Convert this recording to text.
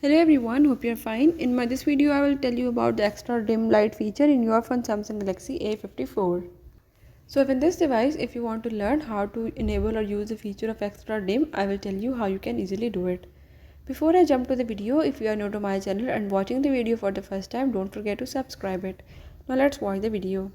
Hello everyone, hope you're fine. In this video I will tell you about the extra dim light feature in your phone Samsung Galaxy A54. So in this device, if you want to learn how to enable or use the feature of extra dim, I will tell you how you can easily do it. Before I jump to the video, if you are new to my channel and watching the video for the first time, don't forget to subscribe it. Now let's watch the video.